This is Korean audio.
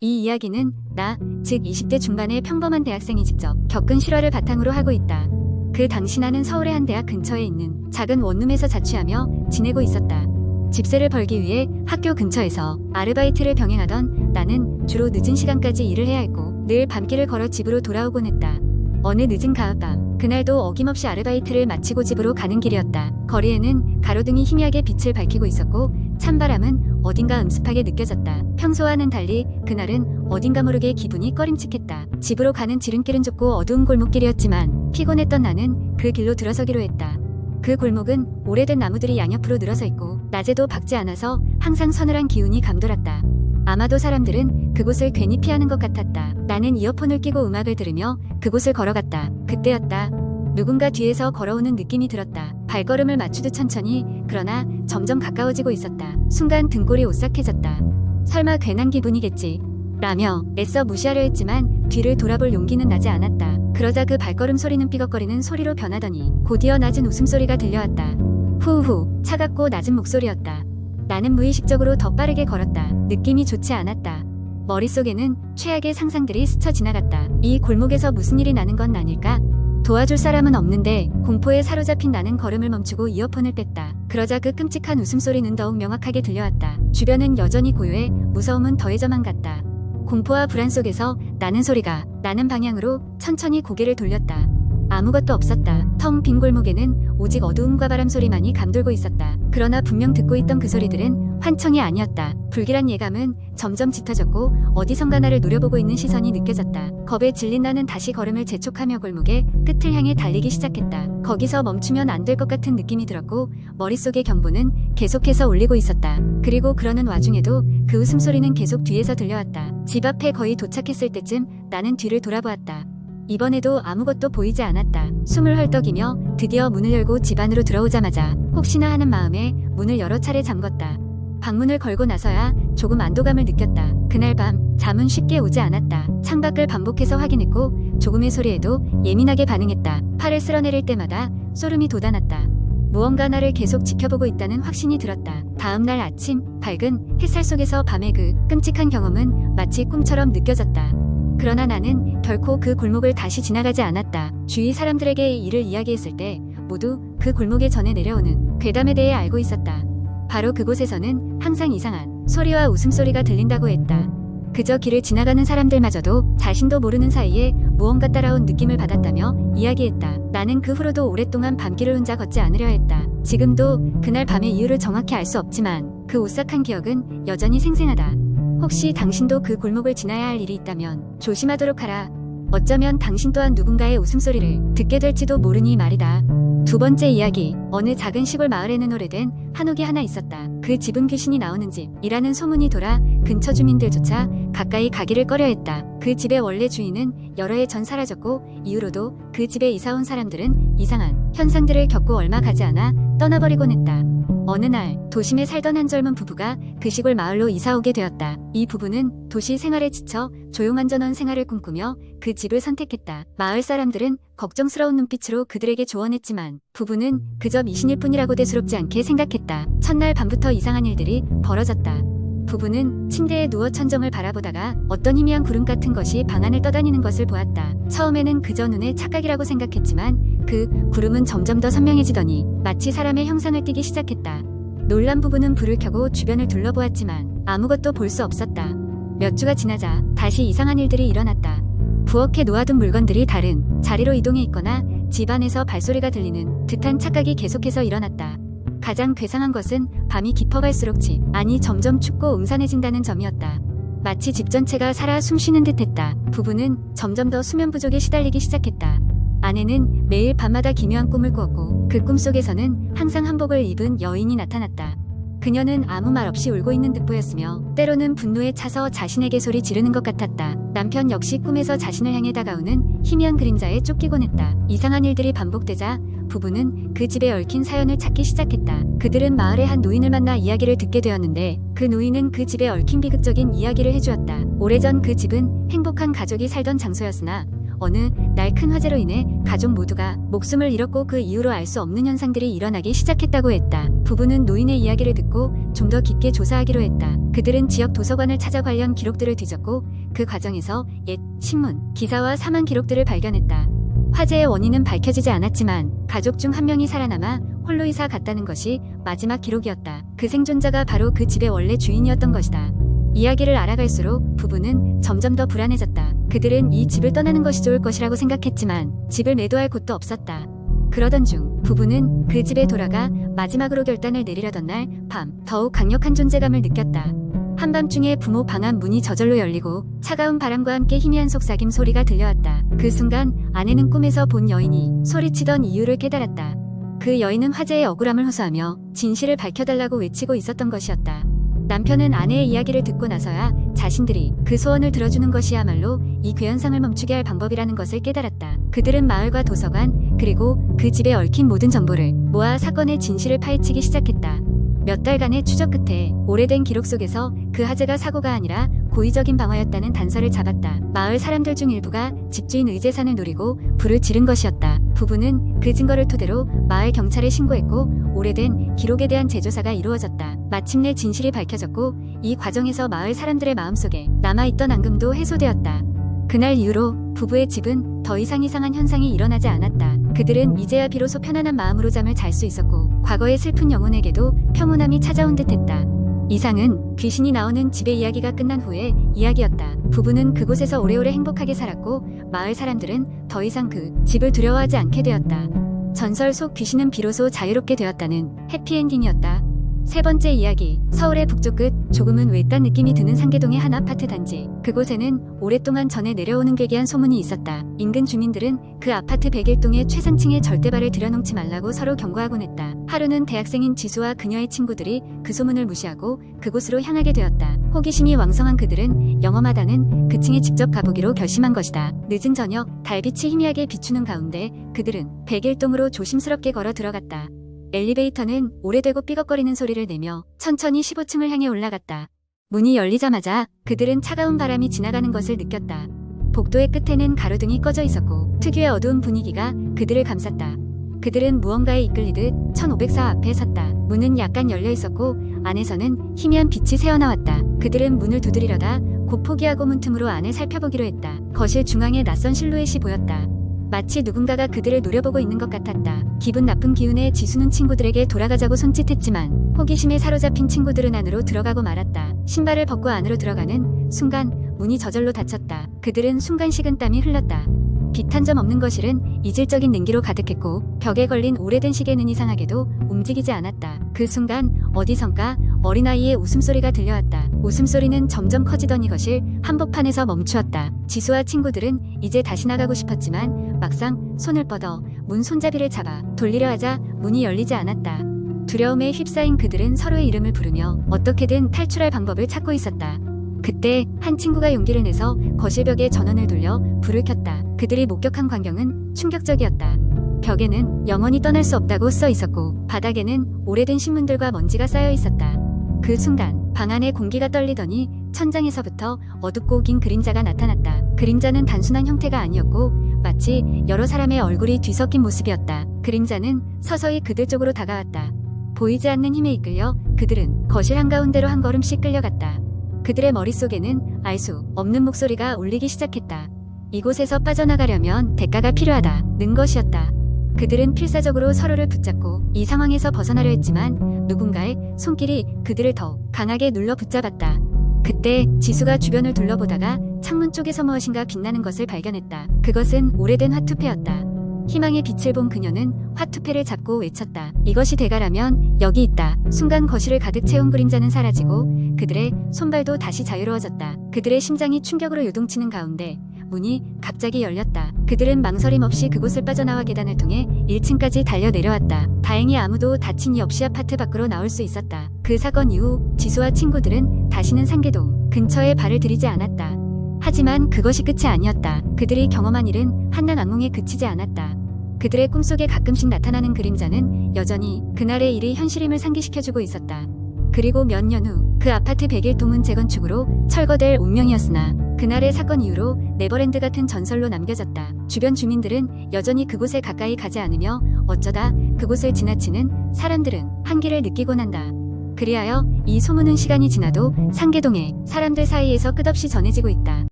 이 이야기는 즉 20대 중반의 평범한 대학생이 직접 겪은 실화를 바탕으로 하고 있다. 그 당시 나는 서울의 한 대학 근처에 있는 작은 원룸에서 자취하며 지내고 있었다. 집세를 벌기 위해 학교 근처에서 아르바이트를 병행하던 나는 주로 늦은 시간까지 일을 해야 했고 늘 밤길을 걸어 집으로 돌아오곤 했다. 어느 늦은 가을밤, 그날도 어김없이 아르바이트를 마치고 집으로 가는 길이었다. 거리에는 가로등이 희미하게 빛을 밝히고 있었고 찬바람은 어딘가 음습하게 느껴졌다. 평소와는 달리 그날은 어딘가 모르게 기분이 꺼림칙했다. 집으로 가는 지름길은 좁고 어두운 골목길이었지만 피곤했던 나는 그 길로 들어서기로 했다. 그 골목은 오래된 나무들이 양옆으로 늘어서 있고 낮에도 밝지 않아서 항상 서늘한 기운이 감돌았다. 아마도 사람들은 그곳을 괜히 피하는 것 같았다. 나는 이어폰을 끼고 음악을 들으며 그곳을 걸어갔다. 그때였다. 누군가 뒤에서 걸어오는 느낌이 들었다. 발걸음을 맞추듯 천천히, 그러나 점점 가까워지고 있었다. 순간 등골이 오싹해졌다. 설마 괜한 기분이겠지 라며 애써 무시하려 했지만 뒤를 돌아볼 용기는 나지 않았다. 그러자 그 발걸음 소리는 삐걱거리는 소리로 변하더니 곧이어 낮은 웃음소리가 들려왔다. 후후, 차갑고 낮은 목소리였다. 나는 무의식적으로 더 빠르게 걸었다. 느낌이 좋지 않았다. 머릿속에는 최악의 상상들이 스쳐 지나갔다. 이 골목에서 무슨 일이 나는 건 아닐까? 도와줄 사람은 없는데 공포에 사로잡힌 나는 걸음을 멈추고 이어폰을 뺐다. 그러자 그 끔찍한 웃음소리는 더욱 명확하게 들려왔다. 주변은 여전히 고요해 무서움은 더해져만 갔다. 공포와 불안 속에서 나는 소리가 나는 방향으로 천천히 고개를 돌렸다. 아무것도 없었다. 텅 빈 골목에는 오직 어두움과 바람 소리만이 감돌고 있었다. 그러나 분명 듣고 있던 그 소리들은 환청이 아니었다. 불길한 예감은 점점 짙어졌고 어디선가 나를 노려보고 있는 시선이 느껴졌다. 겁에 질린 나는 다시 걸음을 재촉하며 골목의 끝을 향해 달리기 시작했다. 거기서 멈추면 안 될 것 같은 느낌이 들었고 머릿속의 경보는 계속해서 울리고 있었다. 그리고 그러는 와중에도 그 웃음소리는 계속 뒤에서 들려왔다. 집 앞에 거의 도착했을 때쯤 나는 뒤를 돌아보았다. 이번에도 아무것도 보이지 않았다. 숨을 헐떡이며 드디어 문을 열고 집 안으로 들어오자마자 혹시나 하는 마음에 문을 여러 차례 잠궜다. 방문을 걸고 나서야 조금 안도감을 느꼈다. 그날 밤 잠은 쉽게 오지 않았다. 창밖을 반복해서 확인했고 조금의 소리에도 예민하게 반응했다. 팔을 쓸어내릴 때마다 소름이 돋아났다. 무언가 나를 계속 지켜보고 있다는 확신이 들었다. 다음 날 아침 밝은 햇살 속에서 밤의 그 끔찍한 경험은 마치 꿈처럼 느껴졌다. 그러나 나는 결코 그 골목을 다시 지나가지 않았다. 주위 사람들에게 이를 이야기했을 때 모두 그 골목에 전해 내려오는 괴담에 대해 알고 있었다. 바로 그곳에서는 항상 이상한 소리와 웃음소리가 들린다고 했다. 그저 길을 지나가는 사람들마저도 자신도 모르는 사이에 무언가 따라온 느낌을 받았다며 이야기했다. 나는 그 후로도 오랫동안 밤길을 혼자 걷지 않으려 했다. 지금도 그날 밤의 이유를 정확히 알 수 없지만 그 오싹한 기억은 여전히 생생하다. 혹시 당신도 그 골목을 지나야 할 일이 있다면 조심하도록 하라. 어쩌면 당신 또한 누군가의 웃음소리를 듣게 될지도 모르니 말이다. 두 번째 이야기. 어느 작은 시골 마을에는 오래된 한옥이 하나 있었다. 그 집은 귀신이 나오는 집이라는 소문이 돌아 근처 주민들조차 가까이 가기를 꺼려했다. 그 집의 원래 주인은 여러 해 전 사라졌고 이후로도 그 집에 이사온 사람들은 이상한 현상들을 겪고 얼마 가지 않아 떠나버리곤 했다. 어느 날 도심에 살던 한 젊은 부부가 그 시골 마을로 이사 오게 되었다. 이 부부는 도시 생활에 지쳐 조용한 전원 생활을 꿈꾸며 그 집을 선택했다. 마을 사람들은 걱정스러운 눈빛으로 그들에게 조언했지만 부부는 그저 미신일 뿐이라고 대수롭지 않게 생각했다. 첫날 밤부터 이상한 일들이 벌어졌다. 부부는 침대에 누워 천정을 바라보다가 어떤 희미한 구름 같은 것이 방 안을 떠다니는 것을 보았다. 처음에는 그저 눈의 착각이라고 생각했지만 그 구름은 점점 더 선명해지더니 마치 사람의 형상을 띠기 시작했다. 놀란 부부는 불을 켜고 주변을 둘러보았지만 아무것도 볼 수 없었다. 몇 주가 지나자 다시 이상한 일들이 일어났다. 부엌에 놓아둔 물건들이 다른 자리로 이동해 있거나 집 안에서 발소리가 들리는 듯한 착각이 계속해서 일어났다. 가장 괴상한 것은 밤이 깊어갈수록 점점 춥고 음산해진다는 점이었다. 마치 집 전체가 살아 숨쉬는 듯했다. 부부는 점점 더 수면 부족에 시달리기 시작했다. 아내는 매일 밤마다 기묘한 꿈을 꾸었고 그 꿈속에서는 항상 한복을 입은 여인이 나타났다. 그녀는 아무 말 없이 울고 있는 듯 보였으며 때로는 분노에 차서 자신에게 소리 지르는 것 같았다. 남편 역시 꿈에서 자신을 향해 다가오는 희미한 그림자에 쫓기곤 했다. 이상한 일들이 반복되자 부부는 그 집에 얽힌 사연을 찾기 시작했다. 그들은 마을의 한 노인을 만나 이야기를 듣게 되었는데 그 노인은 그 집에 얽힌 비극적인 이야기를 해주었다. 오래전 그 집은 행복한 가족이 살던 장소였으나 어느 날 큰 화재로 인해 가족 모두가 목숨을 잃었고 그 이후로 알 수 없는 현상들이 일어나기 시작했다고 했다. 부부는 노인의 이야기를 듣고 좀 더 깊게 조사하기로 했다. 그들은 지역 도서관을 찾아 관련 기록들을 뒤졌고 그 과정에서 옛 신문, 기사와 사망 기록들을 발견했다. 화재의 원인은 밝혀지지 않았지만 가족 중 한 명이 살아남아 홀로 이사 갔다는 것이 마지막 기록이었다. 그 생존자가 바로 그 집의 원래 주인이었던 것이다. 이야기를 알아갈수록 부부는 점점 더 불안해졌다. 그들은 이 집을 떠나는 것이 좋을 것이라고 생각했지만 집을 매도할 곳도 없었다. 그러던 중 부부는 그 집에 돌아가 마지막으로 결단을 내리려던 날 밤 더욱 강력한 존재감을 느꼈다. 한밤중에 부모 방 안 문이 저절로 열리고 차가운 바람과 함께 희미한 속삭임 소리가 들려왔다. 그 순간 아내는 꿈에서 본 여인이 소리치던 이유를 깨달았다. 그 여인은 화재의 억울함을 호소하며 진실을 밝혀달라고 외치고 있었던 것이었다. 남편은 아내의 이야기를 듣고 나서야 자신들이 그 소원을 들어주는 것이야말로 이 괴현상을 멈추게 할 방법이라는 것을 깨달았다. 그들은 마을과 도서관 그리고 그 집에 얽힌 모든 정보를 모아 사건의 진실을 파헤치기 시작했다. 몇 달간의 추적 끝에 오래된 기록 속에서 그 화재가 사고가 아니라 고의적인 방화였다는 단서를 잡았다. 마을 사람들 중 일부가 집주인 의재산을 노리고 불을 지른 것이었다. 부부는 그 증거를 토대로 마을 경찰에 신고했고 오래된 기록에 대한 재조사가 이루어졌다. 마침내 진실이 밝혀졌고 이 과정에서 마을 사람들의 마음속에 남아있던 앙금도 해소되었다. 그날 이후로 부부의 집은 더 이상 이상한 현상이 일어나지 않았다. 그들은 이제야 비로소 편안한 마음으로 잠을 잘 수 있었고 과거의 슬픈 영혼에게도 평온함이 찾아온 듯했다. 이상은 귀신이 나오는 집의 이야기가 끝난 후의 이야기였다. 부부는 그곳에서 오래오래 행복하게 살았고 마을 사람들은 더 이상 그 집을 두려워하지 않게 되었다. 전설 속 귀신은 비로소 자유롭게 되었다는 해피엔딩이었다. 세 번째 이야기, 서울의 북쪽 끝 조금은 외딴 느낌이 드는 상계동의 한 아파트 단지. 그곳에는 오랫동안 전해 내려오는 괴기한 소문이 있었다. 인근 주민들은 그 아파트 101동의 최상층에 절대 발을 들여놓지 말라고 서로 경고하곤 했다. 하루는 대학생인 지수와 그녀의 친구들이 그 소문을 무시하고 그곳으로 향하게 되었다. 호기심이 왕성한 그들은 영험하다는 그 층에 직접 가보기로 결심한 것이다. 늦은 저녁, 달빛이 희미하게 비추는 가운데 그들은 101동으로 조심스럽게 걸어 들어갔다. 엘리베이터는 오래되고 삐걱거리는 소리를 내며 천천히 15층을 향해 올라갔다. 문이 열리자마자 그들은 차가운 바람이 지나가는 것을 느꼈다. 복도의 끝에는 가로등이 꺼져 있었고 특유의 어두운 분위기가 그들을 감쌌다. 그들은 무언가에 이끌리듯 1504 앞에 섰다. 문은 약간 열려 있었고 안에서는 희미한 빛이 새어나왔다. 그들은 문을 두드리려다 곧 포기하고 문틈으로 안을 살펴보기로 했다. 거실 중앙에 낯선 실루엣이 보였다. 마치 누군가가 그들을 노려보고 있는 것 같았다. 기분 나쁜 기운에 지수는 친구들에게 돌아가자고 손짓했지만 호기심에 사로잡힌 친구들은 안으로 들어가고 말았다. 신발을 벗고 안으로 들어가는 순간 문이 저절로 닫혔다. 그들은 순간 식은땀이 흘렀다. 빛 한 점 없는 거실은 이질적인 냉기로 가득했고 벽에 걸린 오래된 시계는 이상하게도 움직이지 않았다. 그 순간 어디선가 어린아이의 웃음소리가 들려왔다. 웃음소리는 점점 커지던 이것을 한복판에서 멈추었다. 지수와 친구들은 이제 다시 나가고 싶었지만 막상 손을 뻗어 문 손잡이를 잡아 돌리려 하자 문이 열리지 않았다. 두려움에 휩싸인 그들은 서로의 이름을 부르며 어떻게든 탈출할 방법을 찾고 있었다. 그때 한 친구가 용기를 내서 거실벽에 전원을 돌려 불을 켰다. 그들이 목격한 광경은 충격적이었다. 벽에는 영원히 떠날 수 없다고 써 있었고 바닥에는 오래된 신문들과 먼지가 쌓여 있었다. 그 순간 방 안의 공기가 떨리더니 천장에서부터 어둡고 긴 그림자가 나타났다. 그림자는 단순한 형태가 아니었고 마치 여러 사람의 얼굴이 뒤섞인 모습이었다. 그림자는 서서히 그들 쪽으로 다가왔다. 보이지 않는 힘에 이끌려 그들은 거실 한가운데로 한 걸음씩 끌려갔다. 그들의 머릿속에는 알 수 없는 목소리가 울리기 시작했다. 이곳에서 빠져나가려면 대가가 필요하다는 것이었다. 그들은 필사적으로 서로를 붙잡고 이 상황에서 벗어나려 했지만 누군가의 손길이 그들을 더 강하게 눌러 붙잡았다. 그때 지수가 주변을 둘러보다가 창문 쪽에서 무엇인가 빛나는 것을 발견했다. 그것은 오래된 화투패였다. 희망의 빛을 본 그녀는 화투패를 잡고 외쳤다. 이것이 대가라면 여기 있다. 순간 거실을 가득 채운 그림자는 사라지고 그들의 손발도 다시 자유로워졌다. 그들의 심장이 충격으로 요동치는 가운데 문이 갑자기 열렸다. 그들은 망설임 없이 그곳을 빠져나와 계단을 통해 1층까지 달려 내려왔다. 다행히 아무도 다친 이 없이 아파트 밖으로 나올 수 있었다. 그 사건 이후 지수와 친구들은 다시는 상계동 근처에 발을 들이지 않았다. 하지만 그것이 끝이 아니었다. 그들이 경험한 일은 한낱 악몽에 그치지 않았다. 그들의 꿈속에 가끔씩 나타나는 그림자는 여전히 그날의 일이 현실임을 상기시켜주고 있었다. 그리고 몇 년 후 그 아파트 101동은 재건축으로 철거될 운명이었으나 그날의 사건 이후로 네버랜드 같은 전설로 남겨졌다. 주변 주민들은 여전히 그곳에 가까이 가지 않으며 어쩌다 그곳을 지나치는 사람들은 한기를 느끼곤 한다. 그리하여 이 소문은 시간이 지나도 상계동의 사람들 사이에서 끝없이 전해지고 있다.